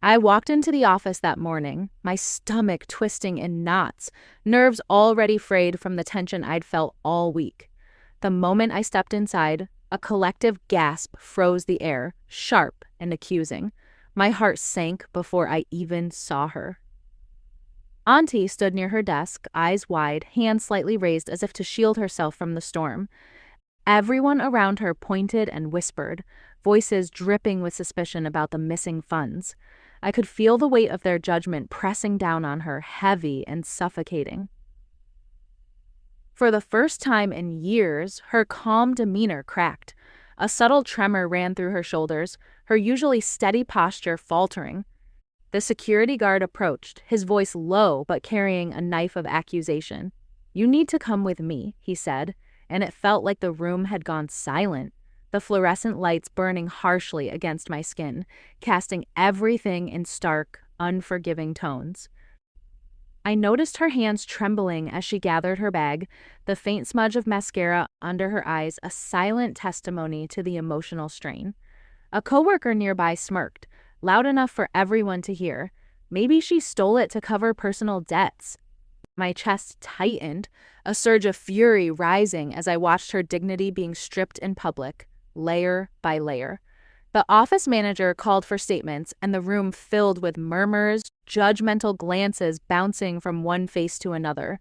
I walked into the office that morning, my stomach twisting in knots, nerves already frayed from the tension I'd felt all week. The moment I stepped inside, a collective gasp froze the air, sharp and accusing. My heart sank before I even saw her. Auntie stood near her desk, eyes wide, hands slightly raised as if to shield herself from the storm. Everyone around her pointed and whispered, voices dripping with suspicion about the missing funds. I could feel the weight of their judgment pressing down on her, heavy and suffocating. For the first time in years, her calm demeanor cracked. A subtle tremor ran through her shoulders, her usually steady posture faltering. The security guard approached, his voice low but carrying a knife of accusation. "You need to come with me," he said, and it felt like the room had gone silent, the fluorescent lights burning harshly against my skin, casting everything in stark, unforgiving tones. I noticed her hands trembling as she gathered her bag, the faint smudge of mascara under her eyes a silent testimony to the emotional strain. A coworker nearby smirked, loud enough for everyone to hear. Maybe she stole it to cover personal debts. My chest tightened, a surge of fury rising as I watched her dignity being stripped in public, layer by layer. The office manager called for statements, and the room filled with murmurs, judgmental glances bouncing from one face to another.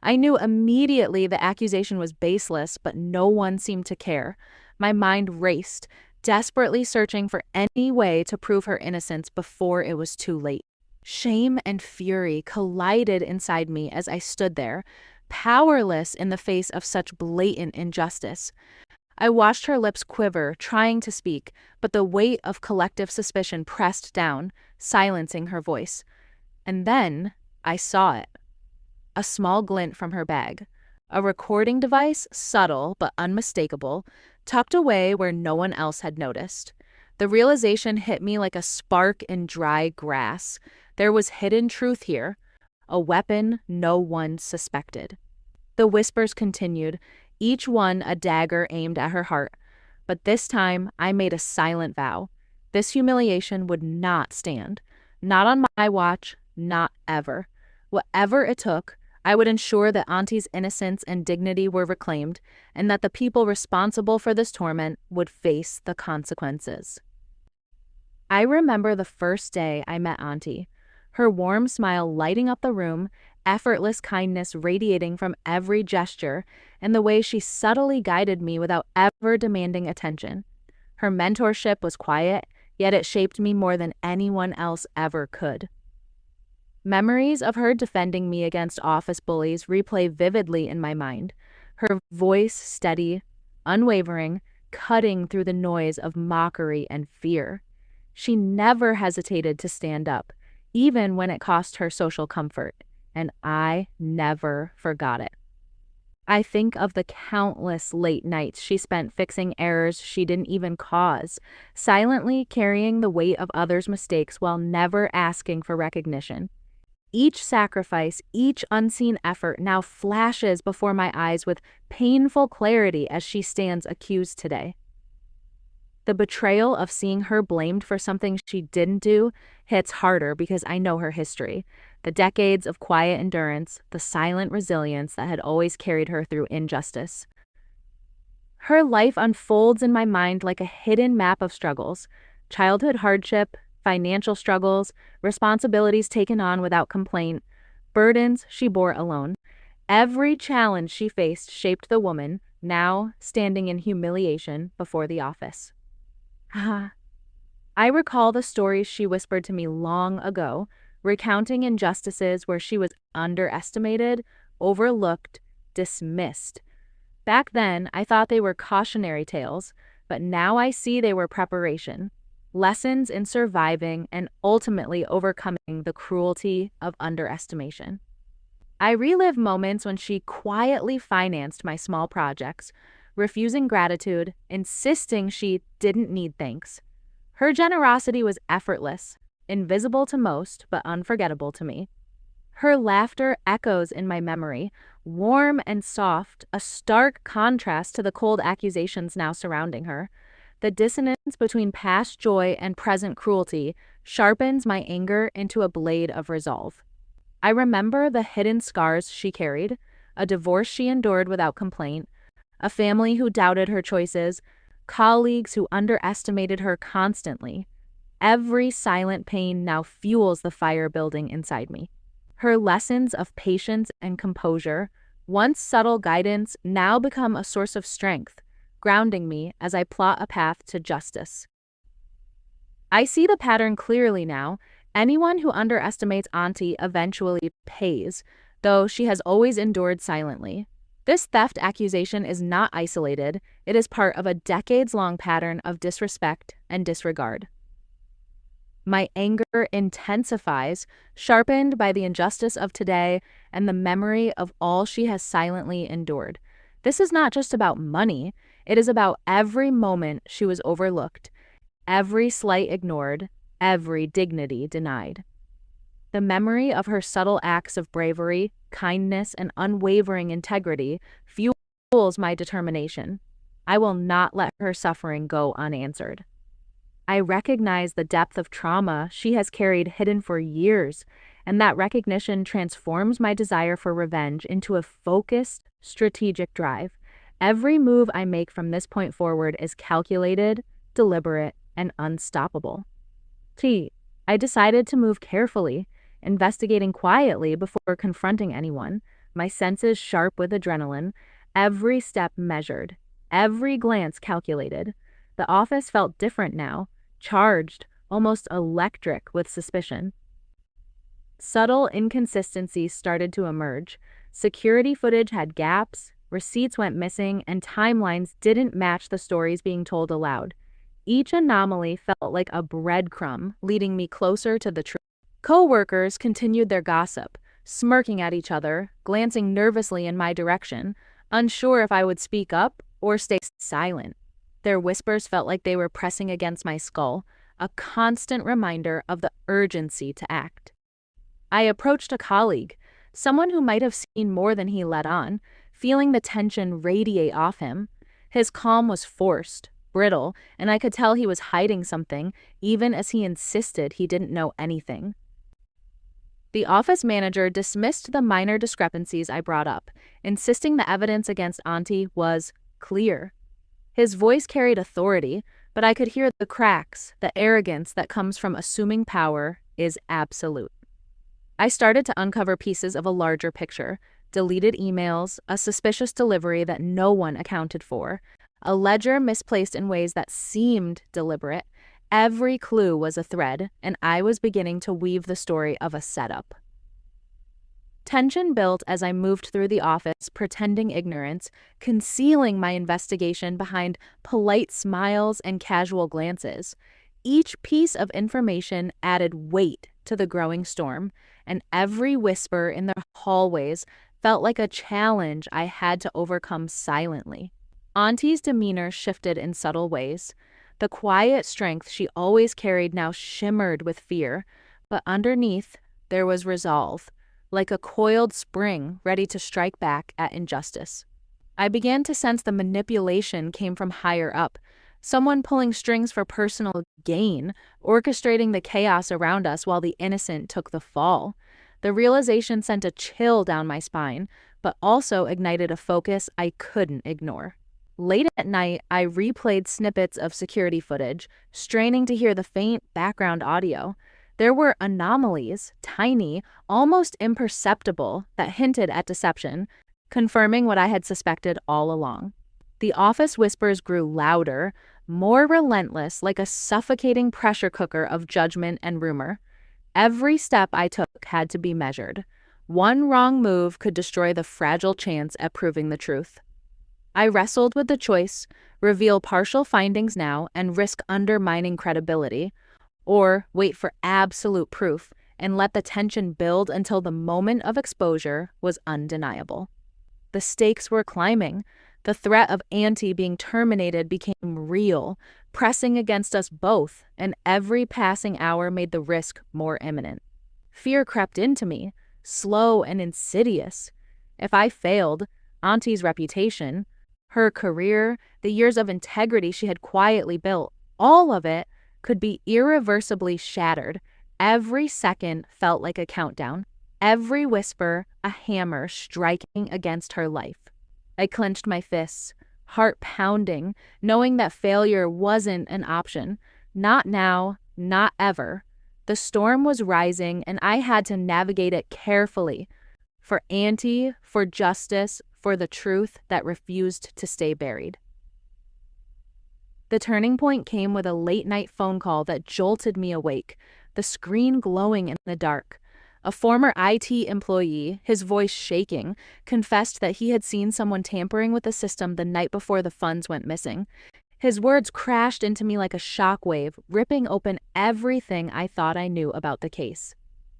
I knew immediately the accusation was baseless, but no one seemed to care. My mind raced, desperately searching for any way to prove her innocence before it was too late. Shame and fury collided inside me as I stood there, powerless in the face of such blatant injustice. I watched her lips quiver, trying to speak, but the weight of collective suspicion pressed down, silencing her voice. And then I saw it. A small glint from her bag. A recording device, subtle but unmistakable, tucked away where no one else had noticed. The realization hit me like a spark in dry grass. There was hidden truth here, a weapon no one suspected. The whispers continued, each one a dagger aimed at her heart. But this time, I made a silent vow. This humiliation would not stand. Not on my watch, not ever. Whatever it took, I would ensure that Auntie's innocence and dignity were reclaimed, and that the people responsible for this torment would face the consequences. I remember the first day I met Auntie, her warm smile lighting up the room, effortless kindness radiating from every gesture, and the way she subtly guided me without ever demanding attention. Her mentorship was quiet, yet it shaped me more than anyone else ever could. Memories of her defending me against office bullies replay vividly in my mind, her voice steady, unwavering, cutting through the noise of mockery and fear. She never hesitated to stand up, even when it cost her social comfort, and I never forgot it. I think of the countless late nights she spent fixing errors she didn't even cause, silently carrying the weight of others' mistakes while never asking for recognition. Each sacrifice, each unseen effort now flashes before my eyes with painful clarity as she stands accused today. The betrayal of seeing her blamed for something she didn't do hits harder because I know her history, the decades of quiet endurance, the silent resilience that had always carried her through injustice. Her life unfolds in my mind like a hidden map of struggles, childhood hardship, financial struggles, responsibilities taken on without complaint, burdens she bore alone. Every challenge she faced shaped the woman, now standing in humiliation before the office. I recall the stories she whispered to me long ago, recounting injustices where she was underestimated, overlooked, dismissed. Back then, I thought they were cautionary tales, but now I see they were preparation, lessons in surviving and ultimately overcoming the cruelty of underestimation. I relive moments when she quietly financed my small projects, refusing gratitude, insisting she didn't need thanks. Her generosity was effortless, invisible to most, but unforgettable to me. Her laughter echoes in my memory, warm and soft, a stark contrast to the cold accusations now surrounding her. The dissonance between past joy and present cruelty sharpens my anger into a blade of resolve. I remember the hidden scars she carried, a divorce she endured without complaint, a family who doubted her choices, colleagues who underestimated her constantly. Every silent pain now fuels the fire building inside me. Her lessons of patience and composure, once subtle guidance, now become a source of strength, grounding me as I plot a path to justice. I see the pattern clearly now. Anyone who underestimates Aunty eventually pays, though she has always endured silently. This theft accusation is not isolated, it is part of a decades-long pattern of disrespect and disregard. My anger intensifies, sharpened by the injustice of today and the memory of all she has silently endured. This is not just about money, it is about every moment she was overlooked, every slight ignored, every dignity denied. The memory of her subtle acts of bravery, kindness, and unwavering integrity fuels my determination. I will not let her suffering go unanswered. I recognize the depth of trauma she has carried hidden for years, and that recognition transforms my desire for revenge into a focused, strategic drive. Every move I make from this point forward is calculated, deliberate, and unstoppable. I decided to move carefully, investigating quietly before confronting anyone, my senses sharp with adrenaline, every step measured, every glance calculated. The office felt different now, charged, almost electric with suspicion. Subtle inconsistencies started to emerge. Security footage had gaps, receipts went missing, and timelines didn't match the stories being told aloud. Each anomaly felt like a breadcrumb leading me closer to the truth. Co-workers continued their gossip, smirking at each other, glancing nervously in my direction, unsure if I would speak up or stay silent. Their whispers felt like they were pressing against my skull, a constant reminder of the urgency to act. I approached a colleague, someone who might have seen more than he let on, feeling the tension radiate off him. His calm was forced, brittle, and I could tell he was hiding something, even as he insisted he didn't know anything. The office manager dismissed the minor discrepancies I brought up, insisting the evidence against Aunty was clear. His voice carried authority, but I could hear the cracks, the arrogance that comes from assuming power is absolute. I started to uncover pieces of a larger picture, deleted emails, a suspicious delivery that no one accounted for, a ledger misplaced in ways that seemed deliberate. Every clue was a thread, and I was beginning to weave the story of a setup. Tension built as I moved through the office, pretending ignorance, concealing my investigation behind polite smiles and casual glances. Each piece of information added weight to the growing storm, and every whisper in the hallways felt like a challenge I had to overcome silently. Auntie's demeanor shifted in subtle ways. The quiet strength she always carried now shimmered with fear, but underneath there was resolve, like a coiled spring ready to strike back at injustice. I began to sense the manipulation came from higher up, someone pulling strings for personal gain, orchestrating the chaos around us while the innocent took the fall. The realization sent a chill down my spine, but also ignited a focus I couldn't ignore. Late at night, I replayed snippets of security footage, straining to hear the faint background audio. There were anomalies, tiny, almost imperceptible, that hinted at deception, confirming what I had suspected all along. The office whispers grew louder, more relentless, like a suffocating pressure cooker of judgment and rumor. Every step I took had to be measured. One wrong move could destroy the fragile chance at proving the truth. I wrestled with the choice, reveal partial findings now and risk undermining credibility, or wait for absolute proof and let the tension build until the moment of exposure was undeniable. The stakes were climbing. The threat of Aunty being terminated became real, pressing against us both, and every passing hour made the risk more imminent. Fear crept into me, slow and insidious. If I failed, Auntie's reputation, her career, the years of integrity she had quietly built, all of it could be irreversibly shattered. Every second felt like a countdown, every whisper a hammer striking against her life. I clenched my fists, heart pounding, knowing that failure wasn't an option. Not now, not ever. The storm was rising, and I had to navigate it carefully. For Aunty, for justice, for the truth that refused to stay buried. The turning point came with a late-night phone call that jolted me awake, the screen glowing in the dark. A former IT employee, his voice shaking, confessed that he had seen someone tampering with the system the night before the funds went missing. His words crashed into me like a shockwave, ripping open everything I thought I knew about the case.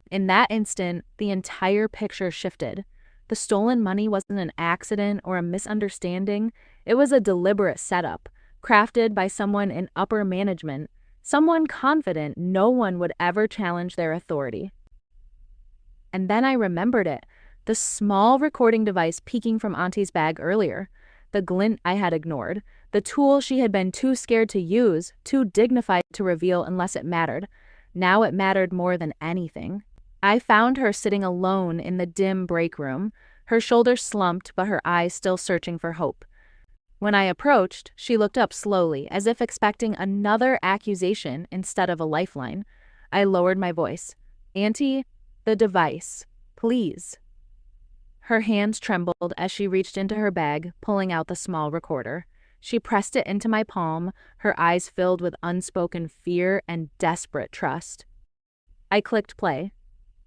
In that instant, the entire picture shifted. The stolen money wasn't an accident or a misunderstanding. It was a deliberate setup, crafted by someone in upper management, someone confident no one would ever challenge their authority. And then I remembered it, the small recording device peeking from Auntie's bag earlier, the glint I had ignored, the tool she had been too scared to use, too dignified to reveal unless it mattered. Now it mattered more than anything. I found her sitting alone in the dim break room, her shoulders slumped but her eyes still searching for hope. When I approached, she looked up slowly, as if expecting another accusation instead of a lifeline. I lowered my voice. "Aunty, the device, please." Her hands trembled as she reached into her bag, pulling out the small recorder. She pressed it into my palm, her eyes filled with unspoken fear and desperate trust. I clicked play.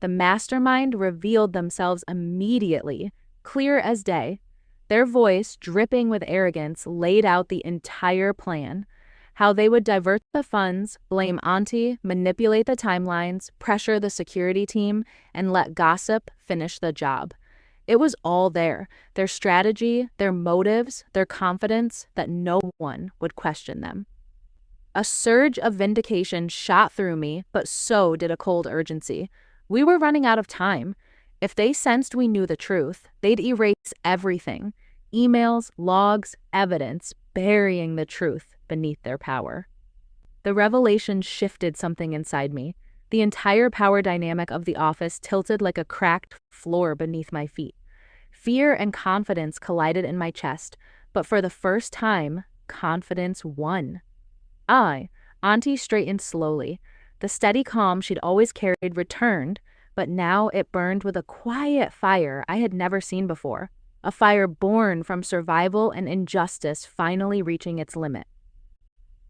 The mastermind revealed themselves immediately, clear as day. Their voice, dripping with arrogance, laid out the entire plan. How they would divert the funds, blame Aunty, manipulate the timelines, pressure the security team, and let gossip finish the job. It was all there, their strategy, their motives, their confidence, that no one would question them. A surge of vindication shot through me, but so did a cold urgency. We were running out of time. If they sensed we knew the truth, they'd erase everything. Emails, logs, evidence, burying the truth beneath their power. The revelation shifted something inside me. The entire power dynamic of the office tilted like a cracked floor beneath my feet. Fear and confidence collided in my chest, but for the first time, confidence won. Aunty straightened slowly. The steady calm she'd always carried returned, but now it burned with a quiet fire I had never seen before, a fire born from survival and injustice finally reaching its limit.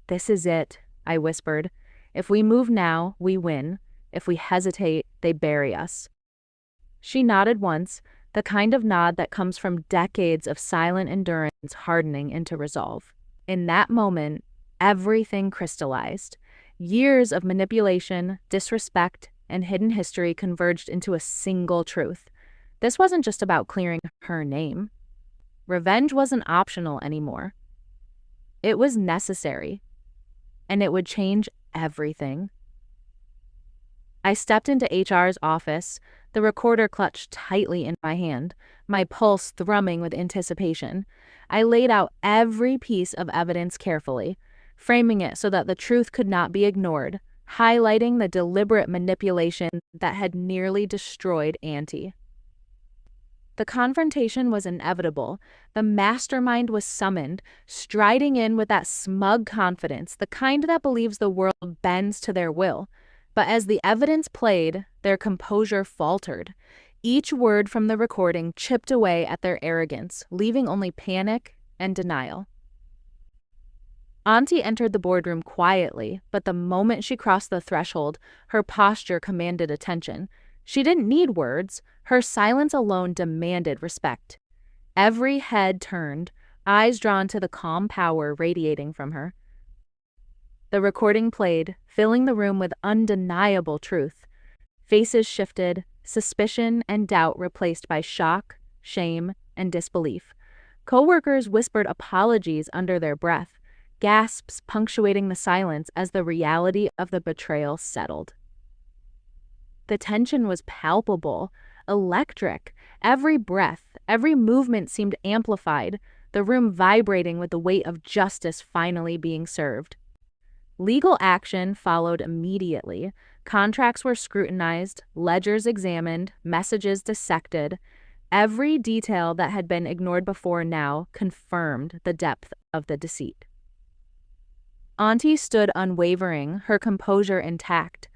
"This is it," I whispered. "If we move now, we win. If we hesitate, they bury us." She nodded once, the kind of nod that comes from decades of silent endurance hardening into resolve. In that moment, everything crystallized. Years of manipulation, disrespect, and hidden history converged into a single truth. This wasn't just about clearing her name. Revenge wasn't optional anymore. It was necessary, and it would change everything. I stepped into HR's office, the recorder clutched tightly in my hand, my pulse thrumming with anticipation. I laid out every piece of evidence carefully, framing it so that the truth could not be ignored, highlighting the deliberate manipulation that had nearly destroyed Aunty. The confrontation was inevitable. The mastermind was summoned, striding in with that smug confidence, the kind that believes the world bends to their will. But as the evidence played, their composure faltered. Each word from the recording chipped away at their arrogance, leaving only panic and denial. Aunty entered the boardroom quietly, but the moment she crossed the threshold, her posture commanded attention. She didn't need words. Her silence alone demanded respect. Every head turned, eyes drawn to the calm power radiating from her. The recording played, filling the room with undeniable truth. Faces shifted, suspicion and doubt replaced by shock, shame, and disbelief. Coworkers whispered apologies under their breath, gasps punctuating the silence as the reality of the betrayal settled. The tension was palpable, electric. Every breath, every movement seemed amplified, the room vibrating with the weight of justice finally being served. Legal action followed immediately. Contracts were scrutinized, ledgers examined, messages dissected. Every detail that had been ignored before now confirmed the depth of the deceit. Aunty stood unwavering, her composure intact.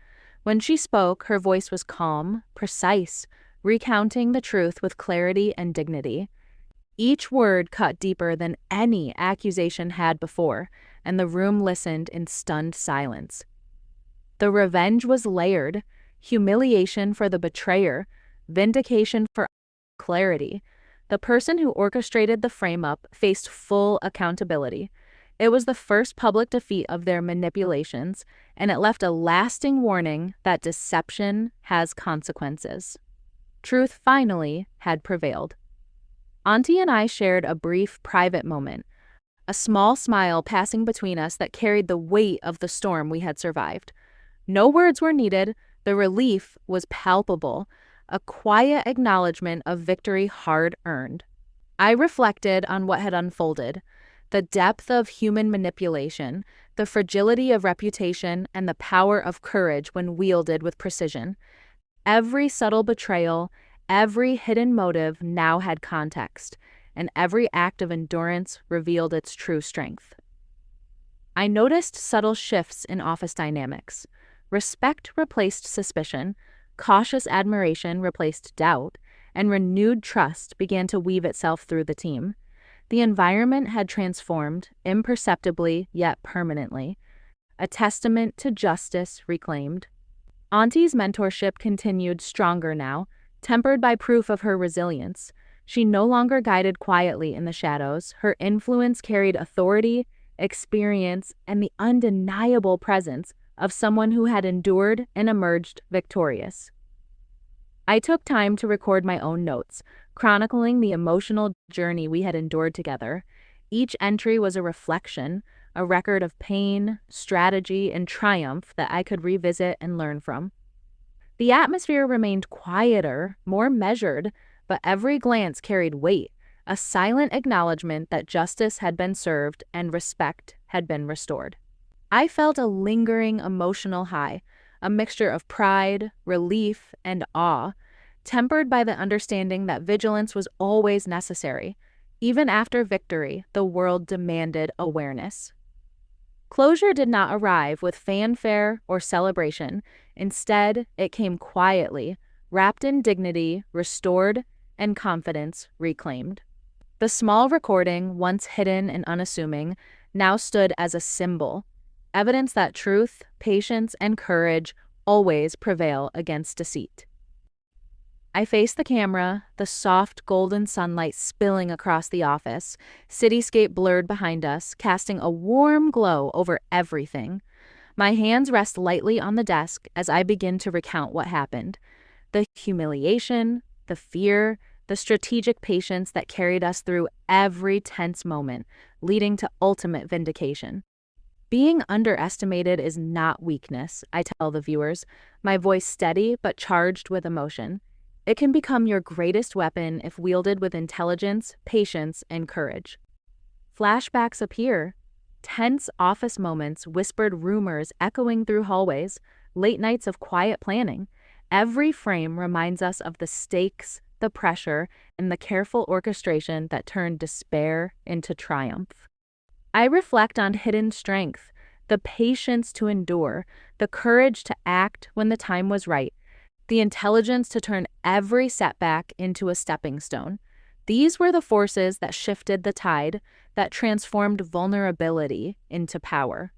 When she spoke, her voice was calm, precise, recounting the truth with clarity and dignity. Each word cut deeper than any accusation had before, and the room listened in stunned silence. The revenge was layered: humiliation for the betrayer, vindication for clarity. The person who orchestrated the frame-up faced full accountability. It was the first public defeat of their manipulations, and it left a lasting warning that deception has consequences. Truth finally had prevailed. Aunty and I shared a brief private moment, a small smile passing between us that carried the weight of the storm we had survived. No words were needed, the relief was palpable, a quiet acknowledgement of victory hard-earned. I reflected on what had unfolded, the depth of human manipulation, the fragility of reputation, and the power of courage when wielded with precision. Every subtle betrayal, every hidden motive now had context, and every act of endurance revealed its true strength. I noticed subtle shifts in office dynamics. Respect replaced suspicion, cautious admiration replaced doubt, and renewed trust began to weave itself through the team. The environment had transformed, imperceptibly yet permanently, a testament to justice reclaimed. Auntie's mentorship continued stronger now, tempered by proof of her resilience. She no longer guided quietly in the shadows. Her influence carried authority, experience, and the undeniable presence of someone who had endured and emerged victorious. I took time to record my own notes, chronicling the emotional journey we had endured together. Each entry was a reflection, a record of pain, strategy, and triumph that I could revisit and learn from. The atmosphere remained quieter, more measured, but every glance carried weight, a silent acknowledgement that justice had been served and respect had been restored. I felt a lingering emotional high, a mixture of pride, relief, and awe, tempered by the understanding that vigilance was always necessary. Even after victory, the world demanded awareness. Closure did not arrive with fanfare or celebration. Instead, it came quietly, wrapped in dignity, restored, and confidence reclaimed. The small recording, once hidden and unassuming, now stood as a symbol, evidence that truth, patience, and courage always prevail against deceit. I faced the camera, the soft golden sunlight spilling across the office, cityscape blurred behind us, casting a warm glow over everything. My hands rest lightly on the desk as I begin to recount what happened. The humiliation, the fear, the strategic patience that carried us through every tense moment, leading to ultimate vindication. Being underestimated is not weakness, I tell the viewers, my voice steady but charged with emotion. It can become your greatest weapon if wielded with intelligence, patience, and courage. Flashbacks appear. Tense office moments, whispered rumors echoing through hallways, late nights of quiet planning. Every frame reminds us of the stakes, the pressure, and the careful orchestration that turned despair into triumph. I reflect on hidden strength, the patience to endure, the courage to act when the time was right, the intelligence to turn every setback into a stepping stone. These were the forces that shifted the tide, that transformed vulnerability into power.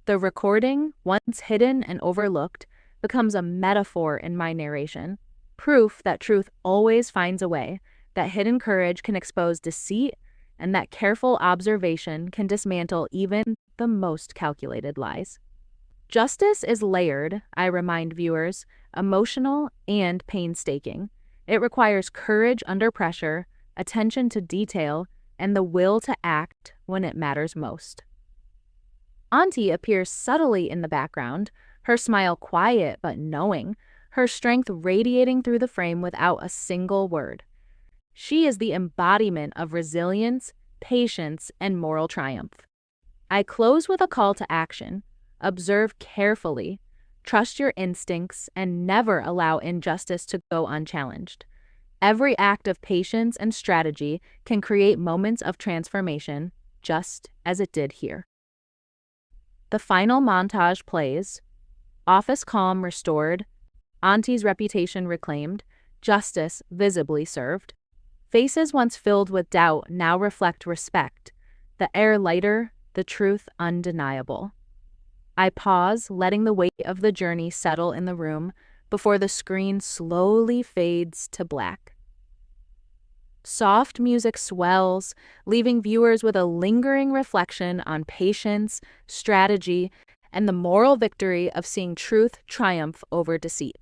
The recording, once hidden and overlooked, becomes a metaphor in my narration, proof that truth always finds a way, that hidden courage can expose deceit, and that careful observation can dismantle even the most calculated lies. Justice is layered, I remind viewers, emotional and painstaking. It requires courage under pressure, attention to detail, and the will to act when it matters most. Aunty appears subtly in the background, her smile quiet but knowing, her strength radiating through the frame without a single word. She is the embodiment of resilience, patience, and moral triumph. I close with a call to action. Observe carefully. Trust your instincts and never allow injustice to go unchallenged. Every act of patience and strategy can create moments of transformation, just as it did here. The final montage plays, office calm restored, Auntie's reputation reclaimed, justice visibly served. Faces once filled with doubt now reflect respect, the air lighter, the truth undeniable. I pause, letting the weight of the journey settle in the room before the screen slowly fades to black. Soft music swells, leaving viewers with a lingering reflection on patience, strategy, and the moral victory of seeing truth triumph over deceit.